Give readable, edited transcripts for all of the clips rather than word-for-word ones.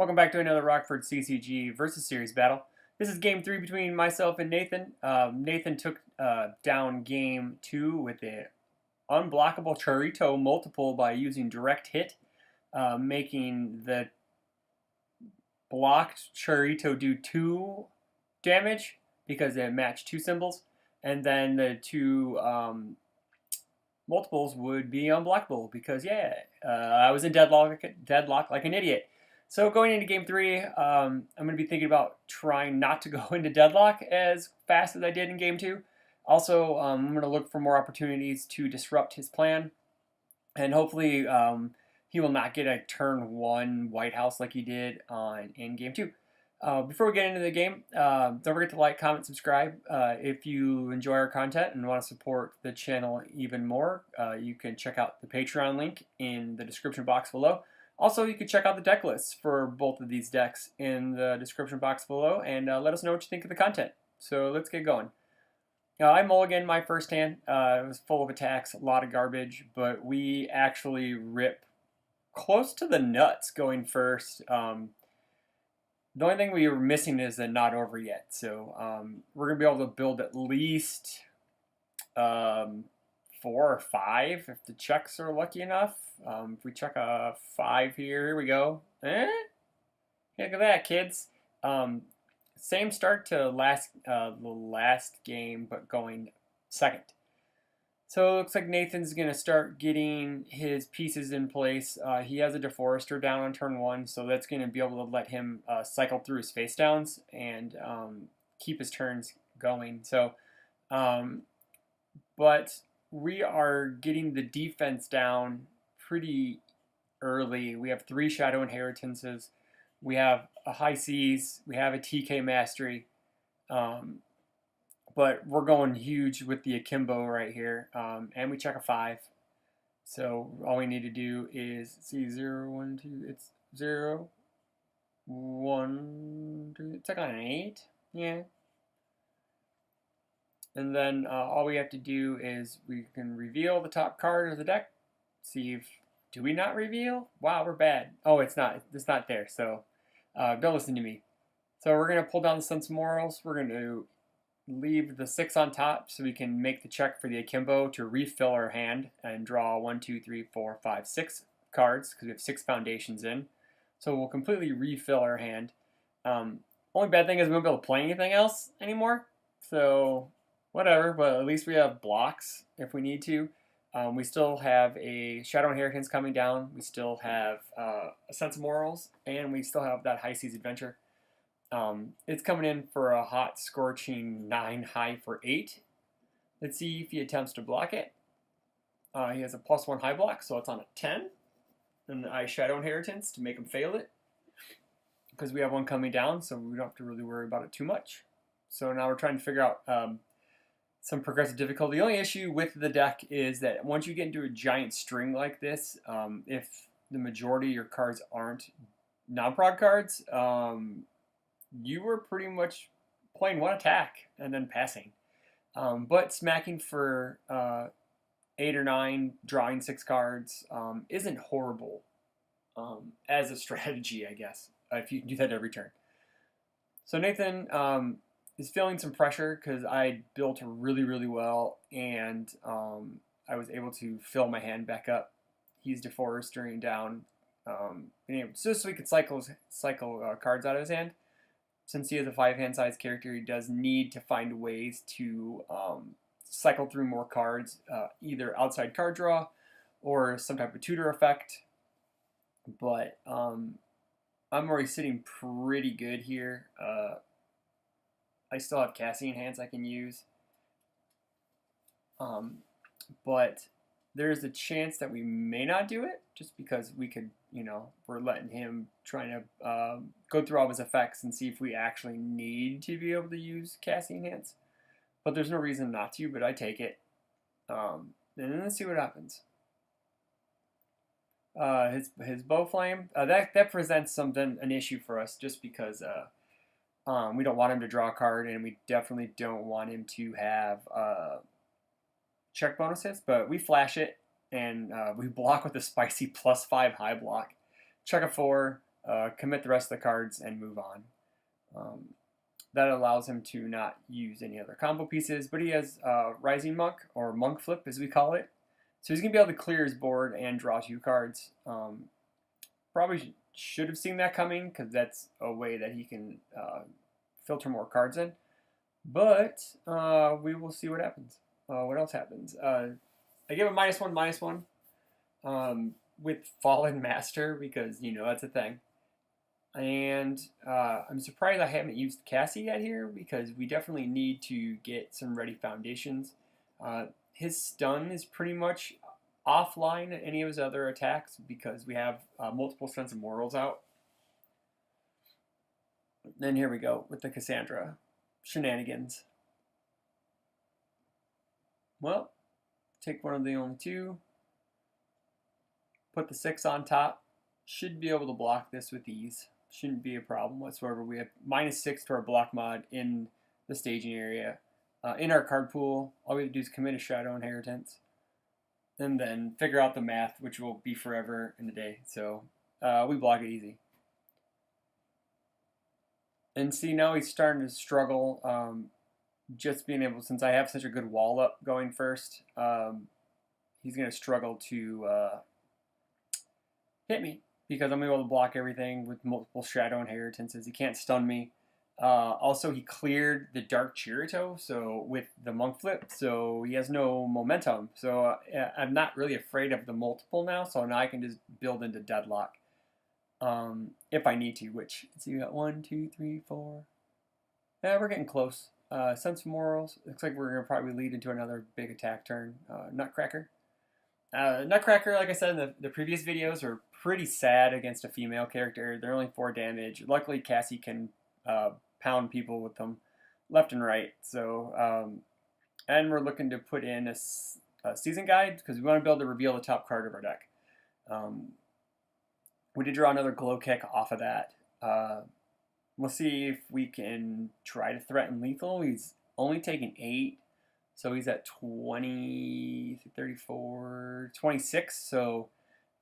Welcome back to another Rockford CCG versus series battle. This is game 3 between myself and Nathan. Nathan took down game 2 with an unblockable Charito multiple by using direct hit, making the blocked Charito do 2 damage because it matched 2 symbols, and then the 2 multiples would be unblockable because, I was in deadlock like an idiot. So going into game 3, I'm going to be thinking about trying not to go into deadlock as fast as I did in game 2. Also, I'm going to look for more opportunities to disrupt his plan, and hopefully he will not get a turn 1 White House like he did in game 2. Before we get into the game, don't forget to like, comment, subscribe. If you enjoy our content and want to support the channel even more, you can check out the Patreon link in the description box below. Also, you can check out the deck lists for both of these decks in the description box below, and let us know what you think of the content. So let's get going. I mulliganed my first hand. It was full of attacks, a lot of garbage, but we actually rip close to the nuts going first. The only thing we were missing is the not over yet, so we're going to be able to build at least 4 or 5 if the checks are lucky enough. If we check a 5 here we go. Look at that, kids. Same start to the last game, but going second. So it looks like Nathan's going to start getting his pieces in place. He has a Deforester down on turn 1, so that's going to be able to let him cycle through his face downs and keep his turns going. So, but we are getting the defense down pretty early. We have 3 Shadow Inheritances. We have a High Seas. We have a TK Mastery. But we're going huge with the Akimbo right here. And we check a 5. So all we need to do is see 0, 1, 2. It's 0, 1, 2. It's like on an 8. Yeah. And then all we have to do is we can reveal the top card of the deck. See if, do we not reveal? Wow, we're bad. Oh, it's not there. So don't listen to me. So we're going to pull down the Sense Morals. We're going to leave the 6 on top so we can make the check for the Akimbo to refill our hand and draw 1, 2, 3, 4, 5, 6 cards because we have 6 foundations in. So we'll completely refill our hand. Only bad thing is we won't be able to play anything else anymore. So whatever, but at least we have blocks if we need to. We still have a Shadow Inheritance coming down. We still have a Sense of Morals, and we still have that High Seas Adventure. It's coming in for a hot, scorching 9 high for 8. Let's see if he attempts to block it. He has a +1 high block, so it's on a 10. And I Shadow Inheritance to make him fail it, because we have one coming down, so we don't have to really worry about it too much. So now we're trying to figure out some progressive difficulty. The only issue with the deck is that once you get into a giant string like this, if the majority of your cards aren't non-prod cards, you were pretty much playing one attack and then passing. But smacking for 8 or 9, drawing 6 cards isn't horrible as a strategy, I guess, if you can do that every turn. So Nathan is feeling some pressure because I built really, really well, and I was able to fill my hand back up. He's Deforestering down, just so he could cycle cards out of his hand. Since he is a 5-hand size character, he does need to find ways to cycle through more cards, either outside card draw or some type of tutor effect. But I'm already sitting pretty good here. I still have Cassie in hands I can use. But there's a chance that we may not do it, just because we could, we're letting him trying to go through all of his effects and see if we actually need to be able to use Cassie in hands. But there's no reason not to, but I take it. And then let's see what happens. His bow flame, that presents an issue for us, just because we don't want him to draw a card, and we definitely don't want him to have check bonuses, but we flash it, and we block with a spicy +5 high block. Check a 4, commit the rest of the cards, and move on. That allows him to not use any other combo pieces, but he has Rising Monk, or Monk Flip as we call it. So he's going to be able to clear his board and draw 2 cards. Probably should have seen that coming, because that's a way that he can filter more cards in. But we will see what happens. What else happens? I give a -1/-1 with Fallen Master, because, that's a thing. And I'm surprised I haven't used Cassie yet here, because we definitely need to get some ready foundations. His stun is pretty much offline at any of his other attacks, because we have multiple Sense of Morals out. Then here we go with the Cassandra shenanigans. Well, take one of the only 2. Put the 6 on top. Should be able to block this with ease. Shouldn't be a problem whatsoever. We have -6 to our block mod in the staging area. In our card pool, all we have to do is commit a Shadow Inheritance, and then figure out the math, which will be forever in a day. So we block it easy. And see, now he's starting to struggle. Just being able, since I have such a good wall up going first, he's going to struggle to hit me, because I'm able to block everything with multiple Shadow Inheritances. He can't stun me. Also, he cleared the Dark Chirito, so with the Monk Flip, so he has no momentum. So I'm not really afraid of the multiple now, so now I can just build into Deadlock if I need to, which, let's see, we got 1, 2, 3, 4. Yeah, we're getting close. Sense of Morals, looks like we're going to probably lead into another big attack turn. Nutcracker. Nutcracker, like I said in the previous videos, are pretty sad against a female character. They're only 4 damage. Luckily, Cassie can pound people with them left and right. So, and we're looking to put in a season guide, because we want to be able to reveal the top card of our deck. We did draw another Glow Kick off of that. We'll see if we can try to threaten lethal. He's only taken 8. So he's at 20, 34, 26. So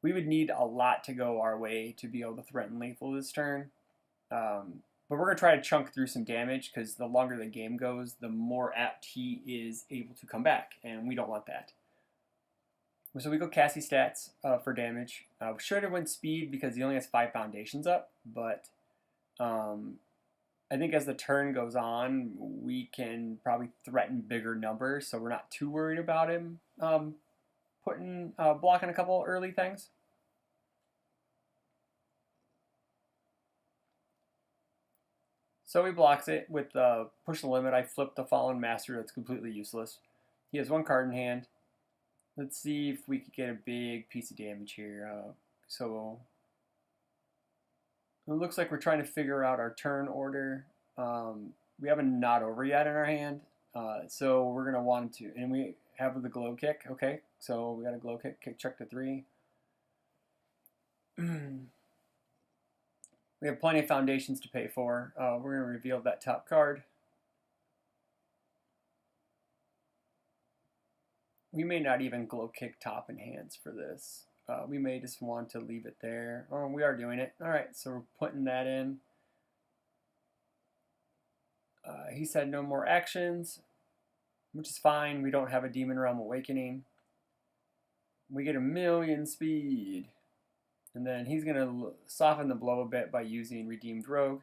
we would need a lot to go our way to be able to threaten lethal this turn. But we're going to try to chunk through some damage, because the longer the game goes, the more apt he is able to come back. And we don't want that. So we go Cassie stats for damage. We should have went speed, because he only has 5 foundations up. But I think as the turn goes on, we can probably threaten bigger numbers, so we're not too worried about him blocking a couple early things. So he blocks it with Push the Limit. I flipped the Fallen Master. That's completely useless. He has 1 card in hand. Let's see if we could get a big piece of damage here. So it looks like we're trying to figure out our turn order. We have a Not Over yet in our hand, so we're going to want to, and we have the Glow Kick. Okay, so we got a Glow Kick check to 3. We have plenty of foundations to pay for. We're going to reveal that top card. We may not even Glow Kick top enhance for this. We may just want to leave it there. Oh, we are doing it. Alright, so we're putting that in. He said no more actions, which is fine. We don't have a Demon Realm Awakening. We get 1,000,000 speed. And then he's going to soften the blow a bit by using Redeemed Rogue.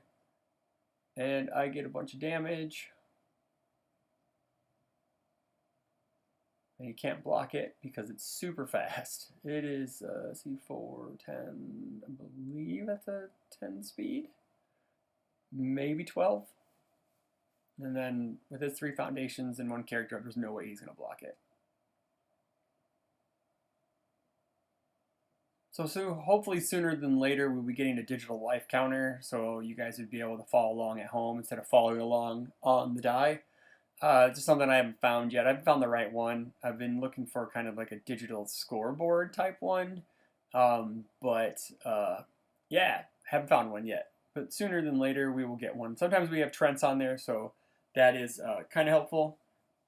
And I get a bunch of damage. And you can't block it because it's super fast. It is C4, 10, I believe that's a 10 speed. Maybe 12. And then with his 3 foundations and 1 character, there's no way he's going to block it. So hopefully sooner than later we'll be getting a digital life counter, so you guys would be able to follow along at home instead of following along on the die. It's just something I haven't found yet. I haven't found the right one. I've been looking for kind of like a digital scoreboard type one. Yeah, haven't found one yet. But sooner than later we will get one. Sometimes we have Trents on there, so that is kind of helpful.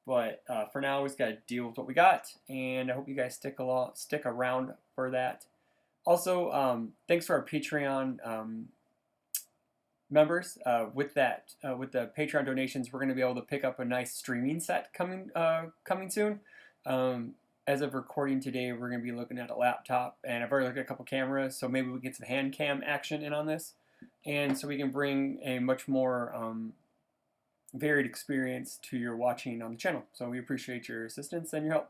But for now, we just got to deal with what we got. And I hope you guys stick around for that. Also, thanks to our Patreon members. With the Patreon donations, we're going to be able to pick up a nice streaming set coming soon. As of recording today, we're going to be looking at a laptop, and I've already looked at a couple cameras, so maybe we get some hand cam action in on this, and so we can bring a much more varied experience to your watching on the channel. So we appreciate your assistance and your help.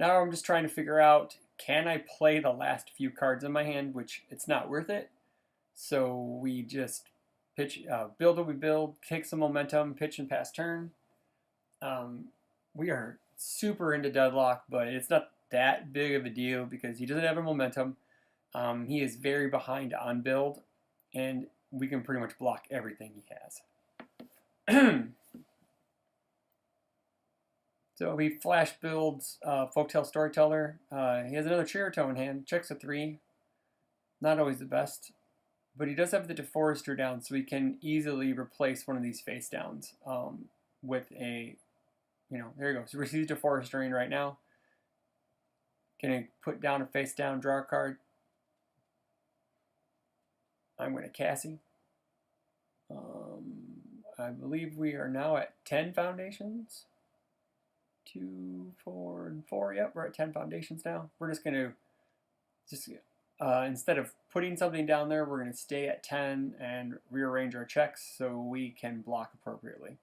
Now I'm just trying to figure out, can I play the last few cards in my hand, which it's not worth it. So we just build what we build, take some momentum, pitch and pass turn. We are super into deadlock, but it's not that big of a deal because he doesn't have a momentum. He is very behind on build, and we can pretty much block everything he has. So he flash builds Folktale Storyteller. He has another Cherito in hand, checks a 3. Not always the best, but he does have the DeForester down, so he can easily replace one of these face downs with a, there you go. So he's DeForestering right now. Can I put down a face down, draw a card? I'm going to Cassie. I believe we are now at 10 foundations. 2, 4, and 4. Yep, we're at 10 foundations now. We're just going to, instead of putting something down there, we're going to stay at 10 and rearrange our checks so we can block appropriately.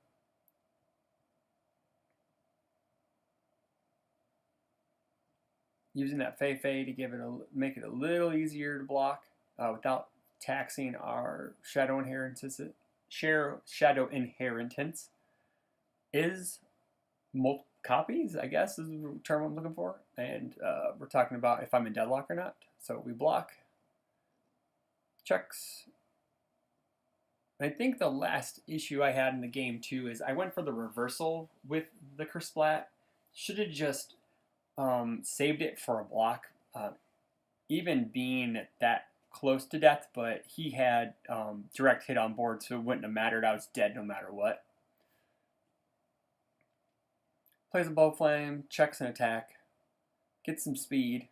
Using that Fei Fei to make it a little easier to block without taxing our shadow inheritance. Shadow inheritance is multiple copies, I guess is the term I'm looking for. And we're talking about if I'm in deadlock or not. So we block, checks. I think the last issue I had in the game too is I went for the reversal with the Kersplat. Should have just saved it for a block, even being that close to death, but he had direct hit on board, so it wouldn't have mattered. I was dead no matter what. Plays a bow flame, checks an attack, gets some speed.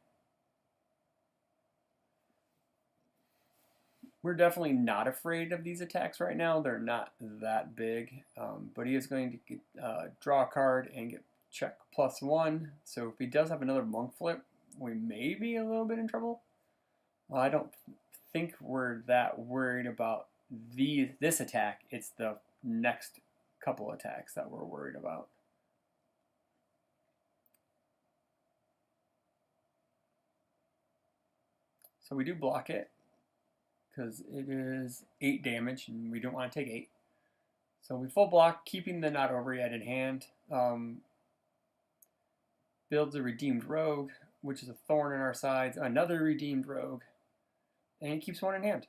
We're definitely not afraid of these attacks right now. They're not that big, but he is going to get, draw a card and get check +1. So if he does have another monk flip, we may be a little bit in trouble. I don't think we're that worried about this attack. It's the next couple attacks that we're worried about. So we do block it because it is 8 damage and we don't want to take 8. So we full block, keeping the not over yet in hand. Builds a redeemed rogue, which is a thorn in our sides. Another redeemed rogue. And he keeps one in hand.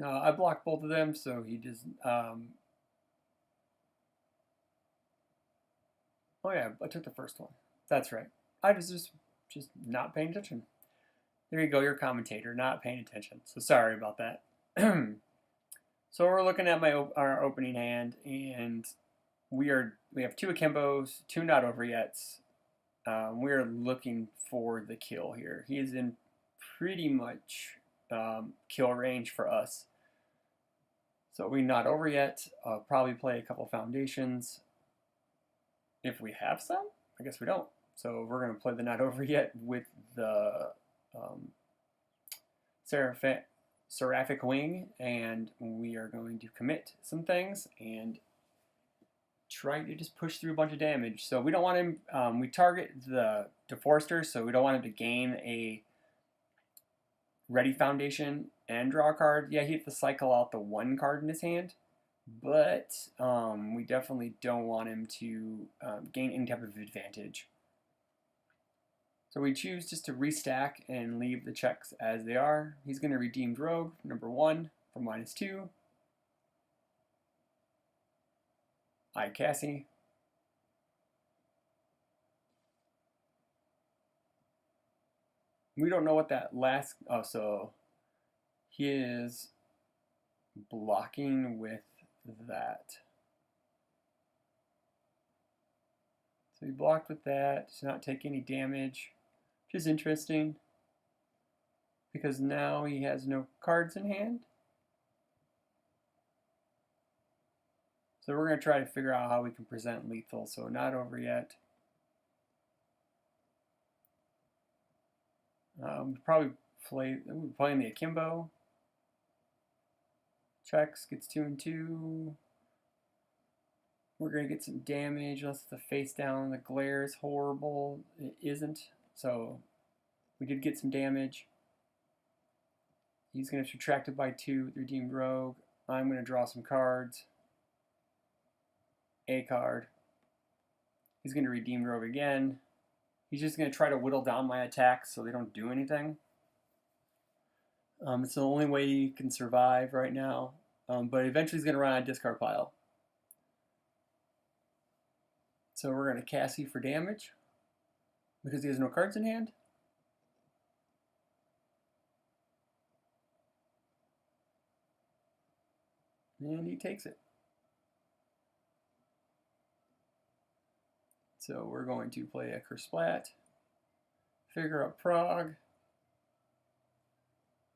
I blocked both of them, so he just... oh yeah, I took the first one. That's right. I was just not paying attention. There you go, your commentator, not paying attention. So sorry about that. So we're looking at our opening hand, and we have 2 Akimbos, 2 not over yets. We're looking for the kill here. He is in pretty much kill range for us. So we not over yet. Probably play a couple foundations. If we have some, I guess we don't. So we're going to play the not over yet with the Seraphic Wing, and we are going to commit some things and try to just push through a bunch of damage. So we don't want him, we target the DeForester, so we don't want him to gain a ready foundation and draw a card. Yeah, he had to cycle out the 1 card in his hand, but we definitely don't want him to gain any type of advantage. So we choose just to restack and leave the checks as they are. He's going to redeem Rogue, number 1, for -2. Cassie. We don't know what that last... Oh, so he is blocking with that. So he blocked with that to not take any damage, which is interesting because now he has no cards in hand. So we're going to try to figure out how we can present lethal. So not over yet. Probably playing the akimbo. Checks, gets 2 and 2. We're going to get some damage unless it's the face down. The glare is horrible. It isn't. So we did get some damage. He's going to subtract it by 2 with Redeemed Rogue. I'm going to draw some cards. A card. He's going to Redeem Rogue again. He's just going to try to whittle down my attacks so they don't do anything. It's the only way he can survive right now. But eventually he's going to run out of discard pile. So we're going to Cassie for damage because he has no cards in hand. And he takes it. So we're going to play a Kersplat, figure out Prague,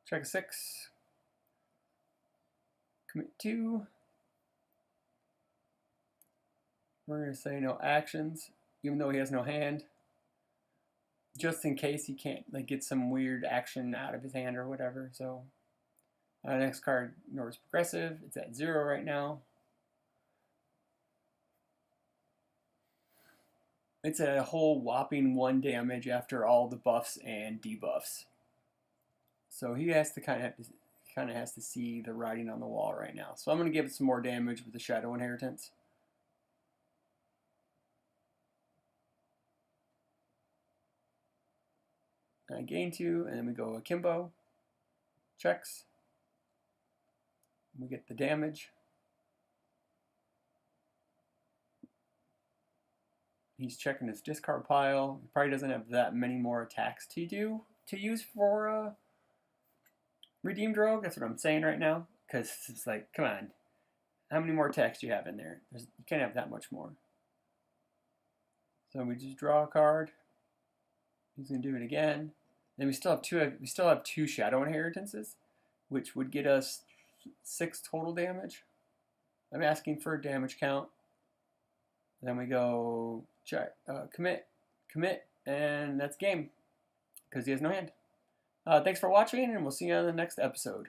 check a 6, commit 2. We're going to say no actions, even though he has no hand, just in case he can't get some weird action out of his hand or whatever. So next card, ignores progressive. It's at 0 right now. It's a whole whopping 1 damage after all the buffs and debuffs. So he has to kind of has to see the writing on the wall right now. So I'm going to give it some more damage with the Shadow Inheritance. And I gain 2, and then we go akimbo. Checks. We get the damage. He's checking his discard pile. He probably doesn't have that many more attacks to use for Redeemed Rogue. That's what I'm saying right now. Because it's like, come on. How many more attacks do you have in there? You can't have that much more. So we just draw a card. He's going to do it again. Then we still have two Shadow Inheritances, which would get us 6 total damage. I'm asking for a damage count. Then we go check, commit, and that's game because he has no hand. Thanks for watching, and we'll see you on the next episode.